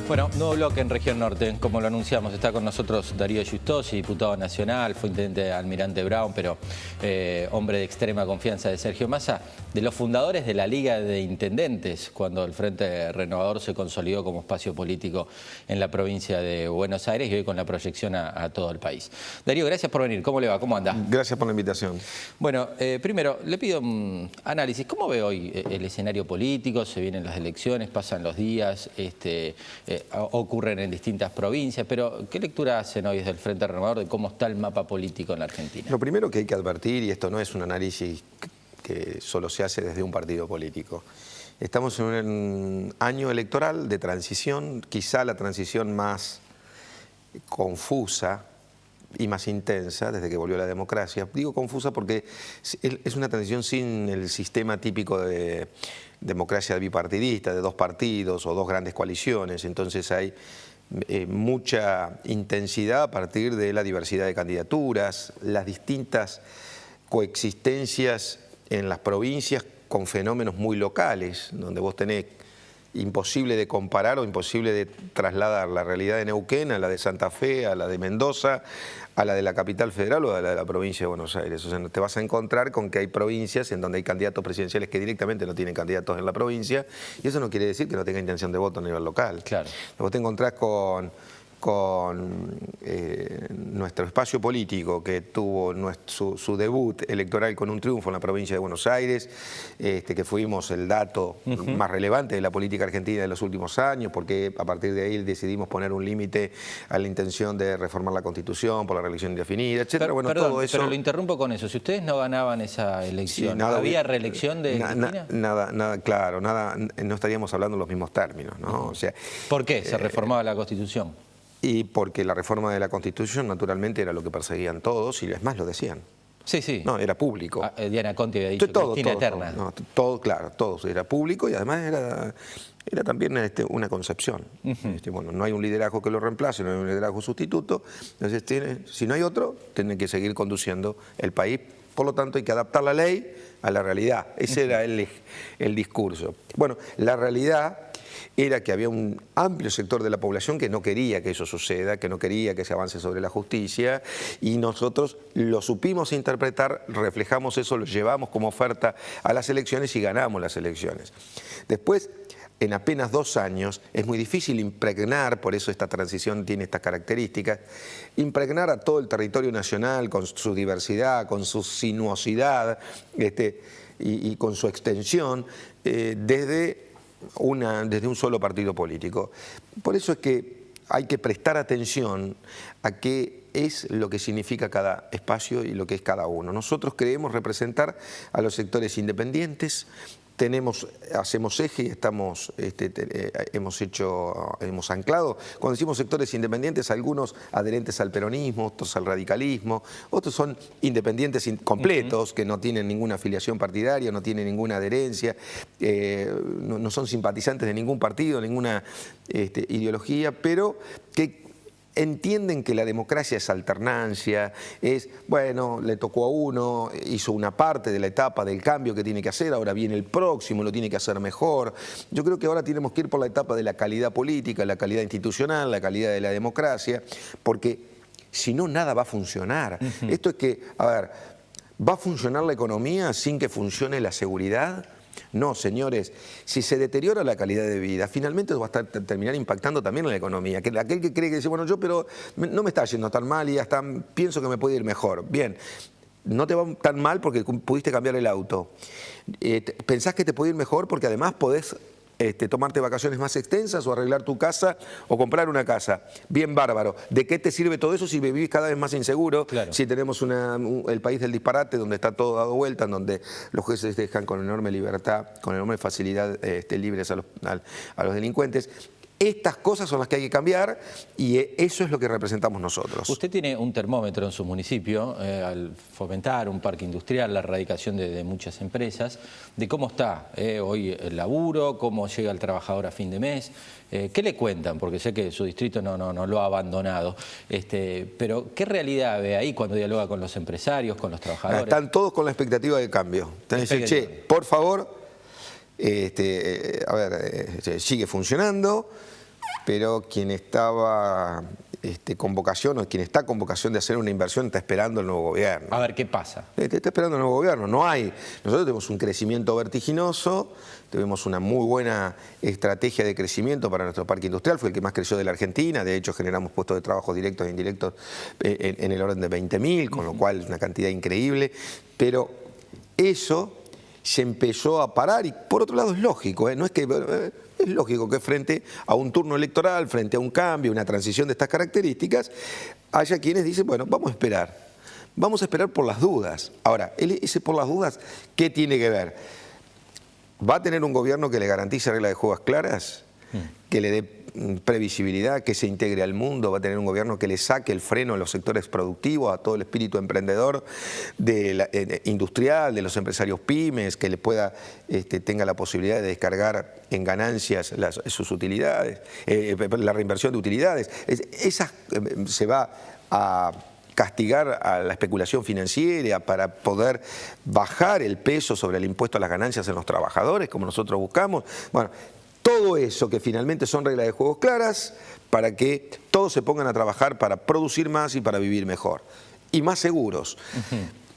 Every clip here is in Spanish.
Bueno, nuevo bloque en Región Norte, como lo anunciamos, está con nosotros Darío Giustosi, diputado nacional, fue intendente de Almirante Brown, pero hombre de extrema confianza de Sergio Massa, de los fundadores de la Liga de Intendentes, cuando el Frente Renovador se consolidó como espacio político en la provincia de Buenos Aires y hoy con la proyección a todo el país. Darío, gracias por venir. ¿Cómo le va? ¿Cómo anda? Gracias por la invitación. Bueno, primero, le pido un análisis. ¿Cómo ve hoy el escenario político? Se vienen las elecciones, pasan los días, ocurren en distintas provincias, pero ¿qué lectura hacen hoy desde el Frente Renovador de cómo está el mapa político en la Argentina? Lo primero que hay que advertir, y esto no es un análisis que solo se hace desde un partido político, estamos en un año electoral de transición, quizá la transición más confusa y más intensa desde que volvió la democracia. Digo confusa porque es una transición sin el sistema típico de democracia bipartidista, de dos partidos o dos grandes coaliciones. Entonces hay mucha intensidad a partir de la diversidad de candidaturas, las distintas coexistencias en las provincias con fenómenos muy locales, donde vos tenés imposible de comparar o imposible de trasladar la realidad de Neuquén a la de Santa Fe, a la de Mendoza, a la de la capital federal o a la de la provincia de Buenos Aires. O sea, te vas a encontrar con que hay provincias en donde hay candidatos presidenciales que directamente no tienen candidatos en la provincia, y eso no quiere decir que no tenga intención de voto a nivel local. Claro. Vos te encontrás con nuestro espacio político que tuvo su debut electoral con un triunfo en la provincia de Buenos Aires, que fuimos el dato más relevante de la política argentina de los últimos años, porque a partir de ahí decidimos poner un límite a la intención de reformar la Constitución por la reelección indefinida, etcétera. Bueno, perdón, todo eso. pero lo interrumpo con eso. Si ustedes no ganaban esa elección, Sí, nada, ¿había reelección de Cristina? Nada, claro, no estaríamos hablando en los mismos términos, ¿no? O sea, ¿por qué se reformaba la Constitución? Y porque la reforma de la Constitución naturalmente era lo que perseguían todos y es más lo decían. Sí, sí. No, era público. Diana Conti había dicho Cristina eterna. Todo, claro, todo era público y además era también una concepción. Bueno, no hay un liderazgo que lo reemplace, no hay un liderazgo sustituto, entonces si no hay otro, tiene que seguir conduciendo el país. Por lo tanto, hay que adaptar la ley a la realidad. Ese era el discurso. Bueno, la realidad era que había un amplio sector de la población que no quería que eso suceda, que no quería que se avance sobre la justicia, y nosotros lo supimos interpretar, reflejamos eso, lo llevamos como oferta a las elecciones y ganamos las elecciones. Después, en apenas 2 años, es muy difícil impregnar, por eso esta transición tiene estas características, impregnar a todo el territorio nacional con su diversidad, con su sinuosidad y con su extensión desde un solo partido político. Por eso es que hay que prestar atención a qué es lo que significa cada espacio y lo que es cada uno. Nosotros creemos representar a los sectores independientes, hacemos eje y hemos anclado, cuando decimos sectores independientes, algunos adherentes al peronismo, otros al radicalismo, otros son independientes completos, que no tienen ninguna afiliación partidaria, no tienen ninguna adherencia, no son simpatizantes de ningún partido, ninguna ideología, pero que entienden que la democracia es alternancia, bueno, le tocó a uno, hizo una parte de la etapa del cambio que tiene que hacer, ahora viene el próximo, lo tiene que hacer mejor. Yo creo que ahora tenemos que ir por la etapa de la calidad política, la calidad institucional, la calidad de la democracia, porque si no, nada va a funcionar. Esto es que, a ver, ¿va a funcionar la economía sin que funcione la seguridad? No, señores, si se deteriora la calidad de vida, finalmente va a terminar impactando también en la economía. Aquel que cree que dice, bueno, pero no me está yendo tan mal y hasta pienso que me puede ir mejor. Bien, no te va tan mal porque pudiste cambiar el auto. Pensás que te puede ir mejor porque además podés tomarte vacaciones más extensas o arreglar tu casa o comprar una casa. Bien, bárbaro. ¿De qué te sirve todo eso si vivís cada vez más inseguro? Claro. Si tenemos el país del disparate, donde está todo dado vuelta, en donde los jueces dejan con enorme libertad, con enorme facilidad libres a los delincuentes. Estas cosas son las que hay que cambiar y eso es lo que representamos nosotros. Usted tiene un termómetro en su municipio al fomentar un parque industrial, la erradicación de muchas empresas, de cómo está hoy el laburo, cómo llega el trabajador a fin de mes. ¿Qué le cuentan? Porque sé que su distrito no lo ha abandonado. Pero ¿qué realidad ve ahí cuando dialoga con los empresarios, con los trabajadores? Están todos con la expectativa de cambio. Dicen, che, por favor, sigue funcionando. pero quien estaba con vocación, o quien está con vocación de hacer una inversión, está esperando el nuevo gobierno. A ver, ¿qué pasa? Está esperando el nuevo gobierno. Nosotros tenemos un crecimiento vertiginoso, tenemos una muy buena estrategia de crecimiento para nuestro parque industrial, fue el que más creció de la Argentina, de hecho generamos puestos de trabajo directos e indirectos en el orden de 20.000, con lo cual es una cantidad increíble, pero eso se empezó a parar y por otro lado es lógico, no es que... Es lógico que frente a un turno electoral, frente a un cambio, una transición de estas características, haya quienes dicen, bueno, vamos a esperar por las dudas. Ahora, ese por las dudas, ¿qué tiene que ver? ¿Va a tener un gobierno que le garantice reglas de juego claras? Que le dé previsibilidad, que se integre al mundo, va a tener un gobierno que le saque el freno a los sectores productivos, a todo el espíritu emprendedor industrial, de los empresarios pymes, que le pueda, tenga la posibilidad de descargar en ganancias sus utilidades, la reinversión de utilidades. Se va a castigar a la especulación financiera para poder bajar el peso sobre el impuesto a las ganancias en los trabajadores, como nosotros buscamos. Bueno, todo eso que finalmente son reglas de juegos claras para que todos se pongan a trabajar para producir más y para vivir mejor y más seguros.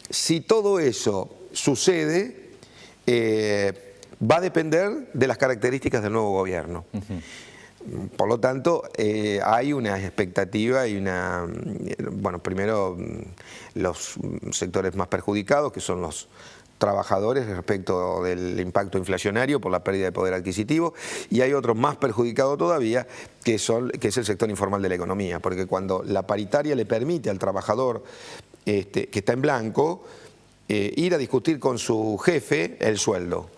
Si todo eso sucede, va a depender de las características del nuevo gobierno. Por lo tanto, hay una expectativa y bueno, primero los sectores más perjudicados, que son los trabajadores respecto del impacto inflacionario por la pérdida de poder adquisitivo, y hay otros más perjudicados todavía, que es el sector informal de la economía, porque cuando la paritaria le permite al trabajador que está en blanco ir a discutir con su jefe el sueldo.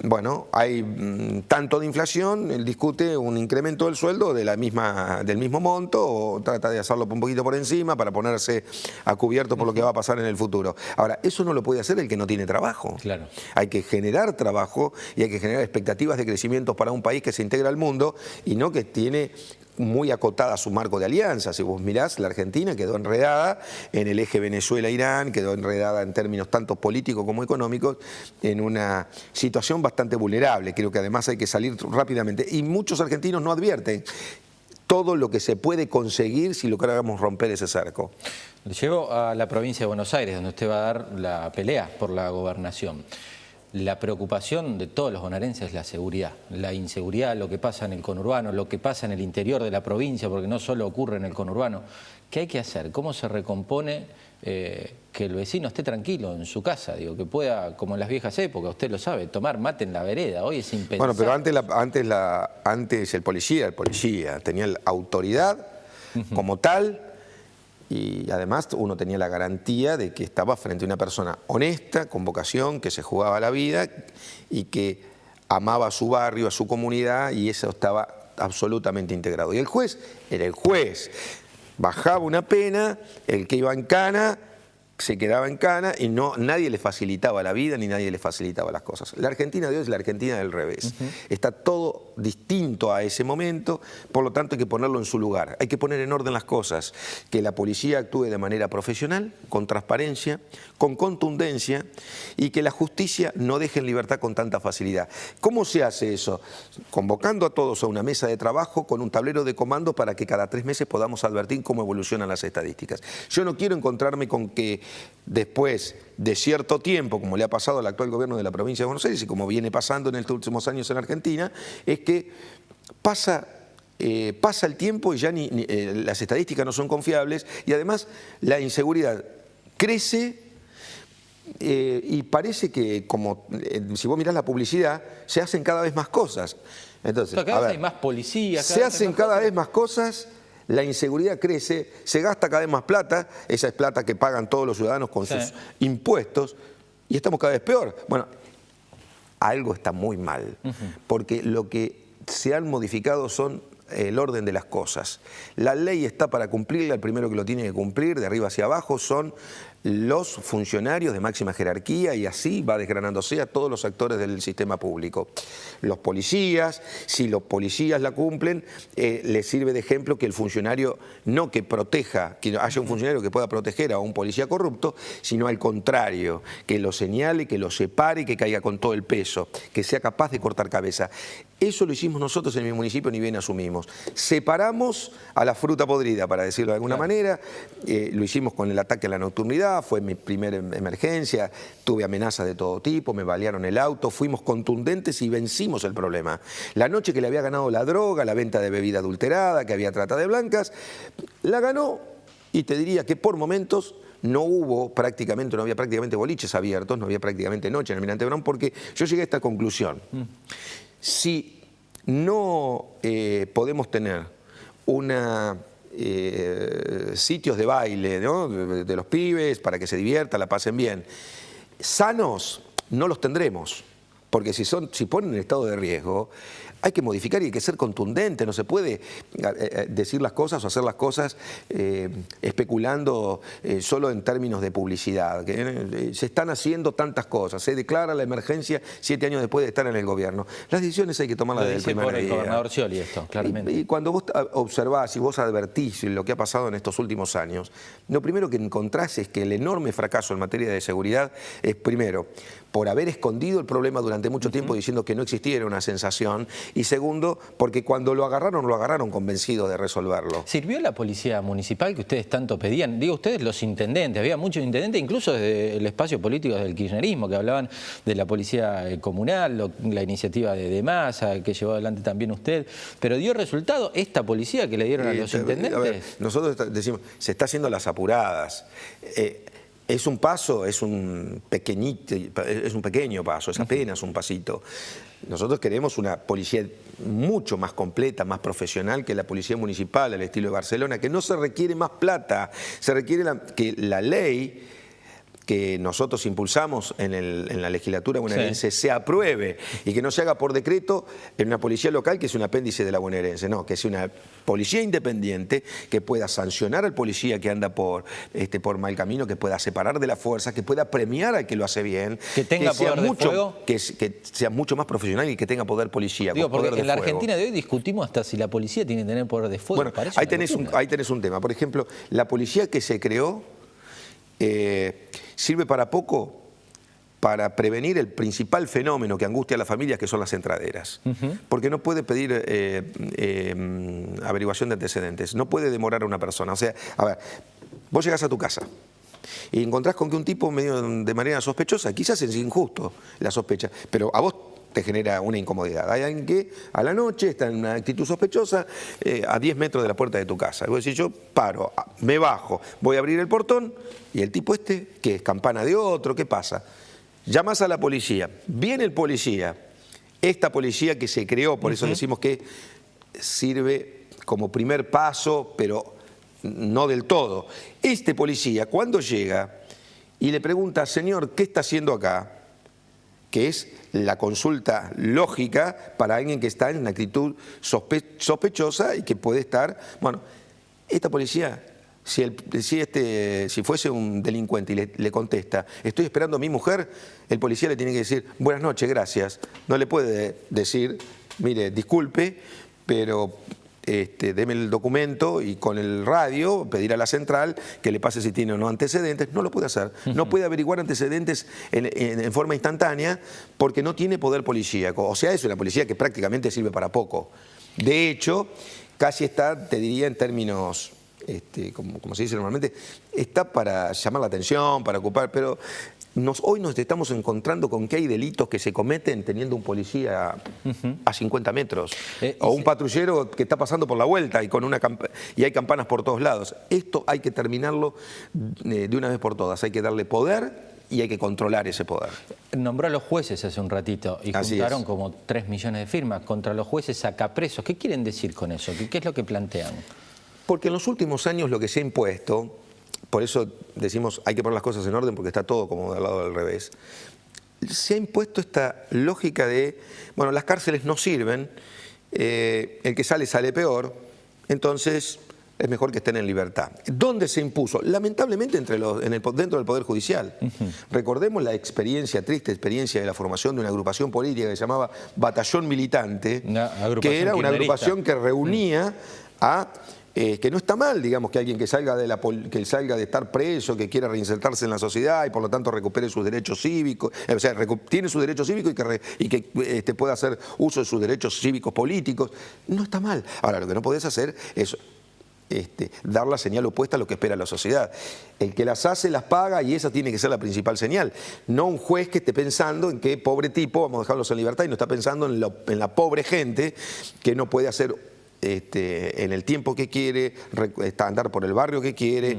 Bueno, hay tanto de inflación, él discute un incremento del sueldo del mismo monto o trata de hacerlo un poquito por encima para ponerse a cubierto por lo que va a pasar en el futuro. Ahora, eso no lo puede hacer el que no tiene trabajo. Claro. Hay que generar trabajo y hay que generar expectativas de crecimiento para un país que se integra al mundo y no que tiene muy acotada su marco de alianza. Si vos mirás, la Argentina quedó enredada en el eje Venezuela-Irán, quedó enredada en términos tanto políticos como económicos, en una situación bastante vulnerable. Creo que además hay que salir rápidamente. Y muchos argentinos no advierten todo lo que se puede conseguir si lográramos romper ese cerco. Le llevo a la provincia de Buenos Aires, donde usted va a dar la pelea por la gobernación. La preocupación de todos los bonaerenses es la seguridad, la inseguridad, lo que pasa en el conurbano, lo que pasa en el interior de la provincia, porque no solo ocurre en el conurbano. ¿Qué hay que hacer? ¿Cómo se recompone que el vecino esté tranquilo en su casa? Digo, que pueda, como en las viejas épocas, usted lo sabe, tomar mate en la vereda. Hoy es impensable. Bueno, pero antes el policía tenía la autoridad como tal. Y además uno tenía la garantía de que estaba frente a una persona honesta, con vocación, que se jugaba la vida y que amaba a su barrio, a su comunidad, y eso estaba absolutamente integrado. Y el juez era el juez. Bajaba una pena, el que iba en cana se quedaba en cana y nadie le facilitaba la vida ni nadie le facilitaba las cosas. La Argentina de hoy es la Argentina del revés. Está todo distinto a ese momento, por lo tanto hay que ponerlo en su lugar. Hay que poner en orden las cosas, que la policía actúe de manera profesional, con transparencia, con contundencia y que la justicia no deje en libertad con tanta facilidad. ¿Cómo se hace eso? Convocando a todos a una mesa de trabajo con un tablero de comando para que cada 3 meses podamos advertir cómo evolucionan las estadísticas. Yo no quiero encontrarme con que después de cierto tiempo, como le ha pasado al actual gobierno de la provincia de Buenos Aires y como viene pasando en estos últimos años en Argentina, es que pasa el tiempo y ya las estadísticas no son confiables y además la inseguridad crece y parece que, como si vos mirás la publicidad, se hacen cada vez más cosas. Entonces, cada vez hay más policías. Se hacen cada vez más cosas. La inseguridad crece, se gasta cada vez más plata, esa es plata que pagan todos los ciudadanos con sus impuestos, y estamos cada vez peor. Bueno, algo está muy mal, porque lo que se han modificado son el orden de las cosas. La ley está para cumplirla, el primero que lo tiene que cumplir, de arriba hacia abajo, son los funcionarios de máxima jerarquía y así va desgranándose a todos los actores del sistema público. Los policías, si los policías la cumplen, les sirve de ejemplo que el funcionario no que proteja, que haya un funcionario que pueda proteger a un policía corrupto, sino al contrario, que lo señale, que lo separe y que caiga con todo el peso, que sea capaz de cortar cabeza. Eso lo hicimos nosotros en mi municipio, ni bien asumimos. Separamos a la fruta podrida, para decirlo de alguna manera. Lo hicimos con el ataque a la nocturnidad, fue mi primera emergencia, tuve amenazas de todo tipo, me balearon el auto, fuimos contundentes y vencimos el problema. La noche que le había ganado la droga, la venta de bebida adulterada, que había trata de blancas, la ganó y te diría que por momentos no había prácticamente boliches abiertos, no había prácticamente noche en el Almirante Brown, porque yo llegué a esta conclusión. Si no podemos tener sitios de baile, ¿no? de los pibes para que se diviertan, la pasen bien, sanos, no los tendremos. Porque si ponen en estado de riesgo, hay que modificar y hay que ser contundente. No se puede decir las cosas o hacer las cosas especulando solo en términos de publicidad. Se están haciendo tantas cosas. Se declara la emergencia 7 años después de estar en el gobierno. Las decisiones hay que tomarlas desde el primer día. Por el gobernador Scioli esto, claramente. Y cuando vos observás y vos advertís lo que ha pasado en estos últimos años, lo primero que encontrás es que el enorme fracaso en materia de seguridad es, primero, por haber escondido el problema durante mucho tiempo diciendo que no existiera una sensación, y segundo, porque cuando lo agarraron convencidos de resolverlo. ¿Sirvió la policía municipal que ustedes tanto pedían? Digo, ustedes los intendentes, había muchos intendentes, incluso desde el espacio político del kirchnerismo, que hablaban de la policía comunal, la iniciativa de Massa, que llevó adelante también usted, pero ¿dio resultado esta policía que le dieron a los intendentes? A ver, nosotros decimos, se está haciendo las apuradas. Es un paso, es un pequeño paso, es apenas un pasito. Nosotros queremos una policía mucho más completa, más profesional que la policía municipal, al estilo de Barcelona, que no se requiere más plata, se requiere que la ley que nosotros impulsamos en la legislatura bonaerense se apruebe y que no se haga por decreto en una policía local que es un apéndice de la bonaerense, no, que sea una policía independiente que pueda sancionar al policía que anda por mal camino, que pueda separar de la fuerza, que pueda premiar al que lo hace bien, que tenga poder de fuego, que sea mucho más profesional y que tenga poder policíaco. Digo, porque en la Argentina de hoy discutimos hasta si la policía tiene que tener poder de fuego. Bueno, ahí tenés un tema. Por ejemplo, la policía que se creó sirve para poco para prevenir el principal fenómeno que angustia a las familias, que son las entraderas. Porque no puede pedir averiguación de antecedentes, no puede demorar a una persona. O sea, a ver, vos llegás a tu casa y encontrás con que un tipo medio de manera sospechosa, quizás es injusto la sospecha, pero a vos te genera una incomodidad. Hay alguien que a la noche está en una actitud sospechosa a 10 metros de la puerta de tu casa. Y vos decís, yo paro, me bajo, voy a abrir el portón y el tipo ¿qué es? ¿Campana de otro? ¿Qué pasa? Llamás a la policía, viene el policía, esta policía que se creó, por eso decimos que sirve como primer paso, pero no del todo. Este policía, cuando llega y le pregunta, señor, ¿qué está haciendo acá?, que es la consulta lógica para alguien que está en una actitud sospechosa y que puede estar... Bueno, esta policía, si fuese un delincuente y le contesta, estoy esperando a mi mujer, el policía le tiene que decir, buenas noches, gracias. No le puede decir, mire, disculpe, pero... deme el documento y con el radio pedir a la central que le pase si tiene o no antecedentes. No lo puede hacer. No puede averiguar antecedentes en forma instantánea porque no tiene poder policíaco. O sea, es una policía que prácticamente sirve para poco. De hecho, casi está, te diría en términos, como se dice normalmente, está para llamar la atención, para ocupar, pero... Hoy nos estamos encontrando con que hay delitos que se cometen teniendo un policía a 50 metros o un patrullero que está pasando por la vuelta y hay campanas por todos lados. Esto hay que terminarlo de una vez por todas. Hay que darle poder y hay que controlar ese poder. Nombró a los jueces hace un ratito y juntaron como 3 millones de firmas contra los jueces sacapresos. ¿Qué quieren decir con eso? ¿Qué es lo que plantean? Porque en los últimos años lo que se ha impuesto... Por eso decimos hay que poner las cosas en orden porque está todo como del lado del revés. Se ha impuesto esta lógica de, bueno, las cárceles no sirven, el que sale peor, entonces es mejor que estén en libertad. ¿Dónde se impuso? Lamentablemente dentro del Poder Judicial. Recordemos la triste experiencia de la formación de una agrupación política que se llamaba Batallón Militante, que era una agrupación que reunía a... que no está mal, digamos, que alguien que salga de estar preso, que quiera reinsertarse en la sociedad y por lo tanto recupere sus derechos cívicos, o sea, tiene sus derechos cívicos y que pueda hacer uso de sus derechos cívicos políticos, no está mal. Ahora, lo que no podés hacer es dar la señal opuesta a lo que espera la sociedad. El que las hace, las paga, y esa tiene que ser la principal señal. No un juez que esté pensando en que pobre tipo, vamos a dejarlos en libertad, y no está pensando en la pobre gente que no puede hacer en el tiempo que quiere, andar por el barrio que quiere,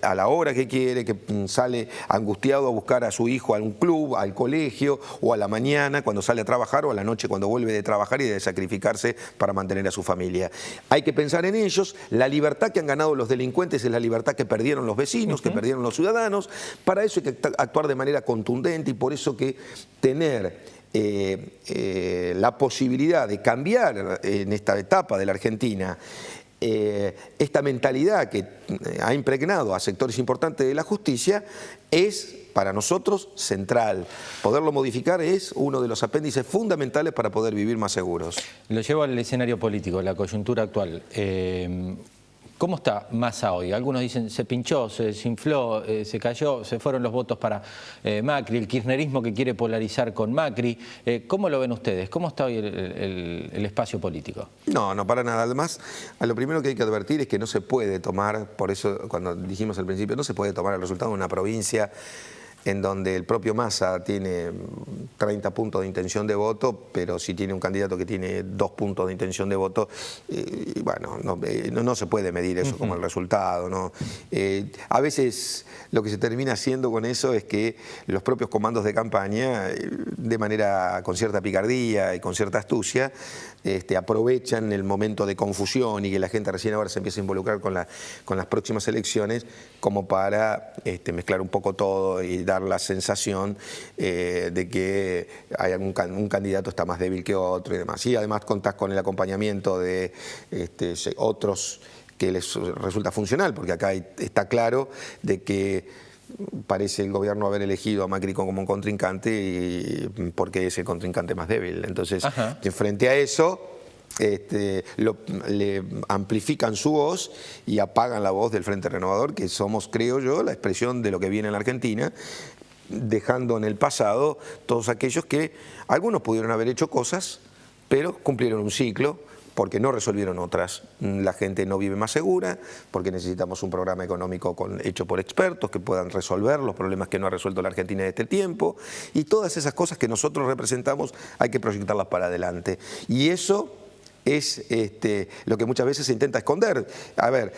a la hora que quiere, que sale angustiado a buscar a su hijo a un club, al colegio, o a la mañana cuando sale a trabajar, o a la noche cuando vuelve de trabajar y de sacrificarse para mantener a su familia. Hay que pensar en ellos. La libertad que han ganado los delincuentes es la libertad que perdieron los vecinos, que perdieron los ciudadanos. Para eso hay que actuar de manera contundente, y por eso que tener la posibilidad de cambiar en esta etapa de la Argentina esta mentalidad que ha impregnado a sectores importantes de la justicia es para nosotros central. Poderlo modificar es uno de los apéndices fundamentales para poder vivir más seguros. Lo llevo al escenario político, la coyuntura actual. ¿Cómo está Massa hoy? Algunos dicen se pinchó, se desinfló, se cayó, se fueron los votos para Macri, el kirchnerismo que quiere polarizar con Macri. ¿Cómo lo ven ustedes? ¿Cómo está hoy el espacio político? No, no para nada. Además, lo primero que hay que advertir es que no se puede tomar, por eso cuando dijimos al principio, no se puede tomar el resultado de una provincia en donde el propio Massa tiene 30 puntos de intención de voto, pero si tiene un candidato que tiene 2 puntos de intención de voto, bueno, no se puede medir eso como el resultado, ¿no? A veces lo que se termina haciendo con eso es que los propios comandos de campaña, con cierta picardía y con cierta astucia, aprovechan el momento de confusión y que la gente recién ahora se empieza a involucrar con las próximas elecciones como para mezclar un poco todo y dar la sensación de que hay un candidato está más débil que otro y demás. Y además contás con el acompañamiento de otros que les resulta funcional, porque acá está claro de que parece el gobierno haber elegido a Macri como un contrincante porque es el contrincante más débil. Entonces, frente a eso, le amplifican su voz y apagan la voz del Frente Renovador, que somos, creo yo, la expresión de lo que viene en la Argentina, dejando en el pasado todos aquellos que algunos pudieron haber hecho cosas, pero cumplieron un ciclo, porque no resolvieron otras. La gente no vive más segura, porque necesitamos un programa económico hecho por expertos que puedan resolver los problemas que no ha resuelto la Argentina en este tiempo, y todas esas cosas que nosotros representamos hay que proyectarlas para adelante. Y eso es lo que muchas veces se intenta esconder. A ver,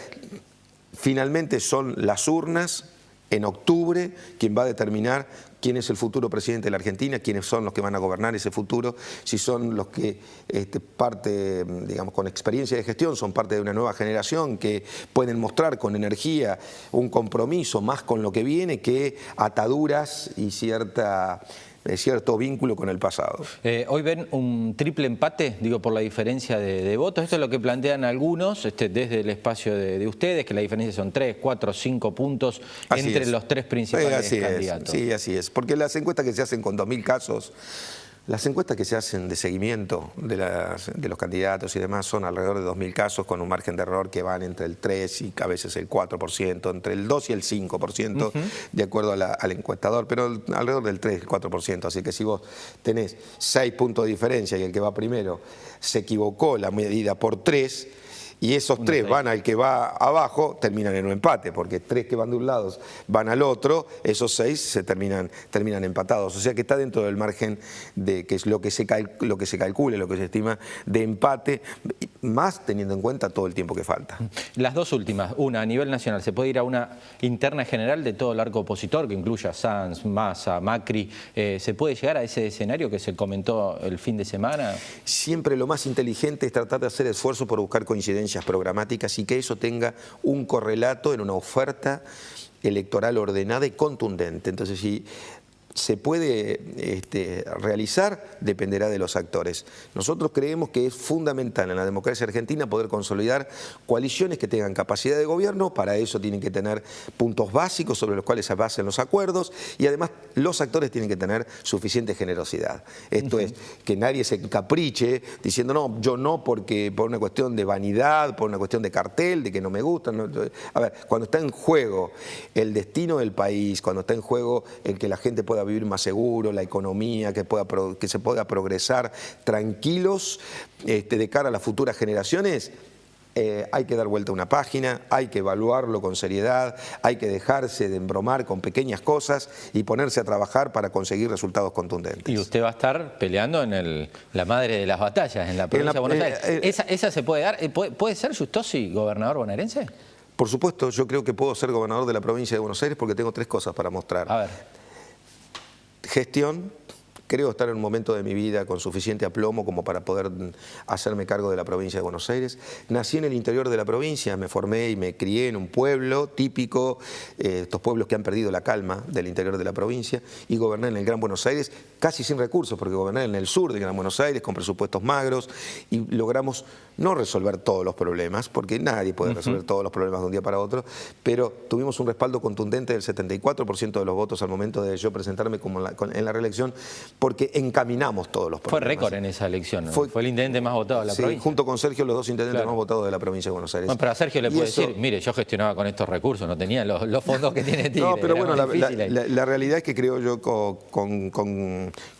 finalmente son las urnas en octubre quien va a determinar quién es el futuro presidente de la Argentina, quiénes son los que van a gobernar ese futuro, si son los que parte, digamos, con experiencia de gestión, son parte de una nueva generación que pueden mostrar con energía un compromiso más con lo que viene que ataduras y cierto vínculo con el pasado. Hoy ven un triple empate, digo, por la diferencia de votos. Esto es lo que plantean algunos desde el espacio de ustedes, que la diferencia son 3, 4, 5 puntos entre los tres principales candidatos. Sí, así es. Porque las encuestas que se hacen con 2.000 casos, las encuestas que se hacen de seguimiento de los candidatos y demás son alrededor de 2.000 casos con un margen de error que van entre el 3 y a veces el 4%, entre el 2 y el 5%, de acuerdo al encuestador, pero alrededor del 3 y el 4%. Así que si vos tenés 6 puntos de diferencia y el que va primero se equivocó la medida por 3, y esos 3 van al que va abajo, terminan en un empate, porque 3 que van de un lado van al otro, esos 6 se terminan empatados. O sea que está dentro del margen de que es lo que se calcule, lo que se estima de empate, más teniendo en cuenta todo el tiempo que falta. Las dos últimas, una a nivel nacional, ¿se puede ir a una interna general de todo el arco opositor que incluya Sanz, Massa, Macri? ¿Se puede llegar a ese escenario que se comentó el fin de semana? Siempre lo más inteligente es tratar de hacer esfuerzo por buscar coincidencias programáticas y que eso tenga un correlato en una oferta electoral ordenada y contundente. Entonces, si se puede realizar dependerá de los actores. Nosotros creemos que es fundamental en la democracia argentina poder consolidar coaliciones que tengan capacidad de gobierno. Para eso tienen que tener puntos básicos sobre los cuales se basen los acuerdos, y además los actores tienen que tener suficiente generosidad. Esto es, que nadie se encapriche diciendo no, yo no, porque por una cuestión de vanidad, por una cuestión de cartel, de que no me gusta. No. A ver, cuando está en juego el destino del país, cuando está en juego el que la gente pueda vivir más seguro, la economía, que se pueda progresar tranquilos de cara a las futuras generaciones, hay que dar vuelta a una página, hay que evaluarlo con seriedad, hay que dejarse de embromar con pequeñas cosas y ponerse a trabajar para conseguir resultados contundentes. Y usted va a estar peleando en la madre de las batallas, en la provincia de Buenos Aires. ¿Esa se puede dar? ¿Puede ser Giustossi gobernador bonaerense? Por supuesto, yo creo que puedo ser gobernador de la provincia de Buenos Aires porque tengo 3 cosas para mostrar. A ver. Gestión. Creo estar en un momento de mi vida con suficiente aplomo como para poder hacerme cargo de la provincia de Buenos Aires. Nací en el interior de la provincia, me formé y me crié en un pueblo típico, estos pueblos que han perdido la calma del interior de la provincia, y goberné en el Gran Buenos Aires casi sin recursos, porque goberné en el sur del Gran Buenos Aires con presupuestos magros, y logramos no resolver todos los problemas, porque nadie puede resolver todos los problemas de un día para otro, pero tuvimos un respaldo contundente del 74% de los votos al momento de yo presentarme en la reelección, porque encaminamos todos los problemas. Fue récord en esa elección, ¿no? Fue el intendente más votado de la provincia. Junto con Sergio, los 2 intendentes más votados de la provincia de Buenos Aires. Bueno, pero a Sergio le puede decir, mire, yo gestionaba con estos recursos, no tenía los fondos que tiene Tigre. No, pero bueno, la realidad es que creo yo con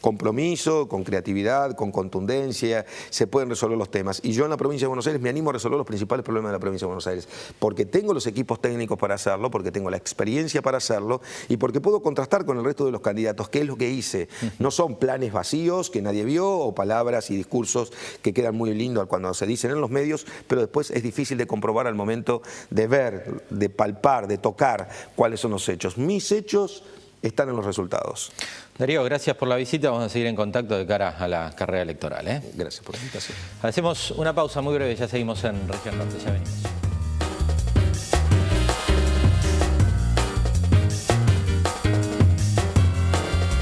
compromiso, con creatividad, con contundencia, se pueden resolver los temas. Y yo en la provincia de Buenos Aires me animo a resolver los principales problemas de la provincia de Buenos Aires, porque tengo los equipos técnicos para hacerlo, porque tengo la experiencia para hacerlo, y porque puedo contrastar con el resto de los candidatos, que es lo que hice. No son planes vacíos que nadie vio o palabras y discursos que quedan muy lindos cuando se dicen en los medios, pero después es difícil de comprobar al momento de ver, de palpar, de tocar cuáles son los hechos. Mis hechos están en los resultados. Darío, gracias por la visita. Vamos a seguir en contacto de cara a la carrera electoral. Gracias por la invitación. Hacemos una pausa muy breve, ya seguimos en Región Norte. Ya venimos.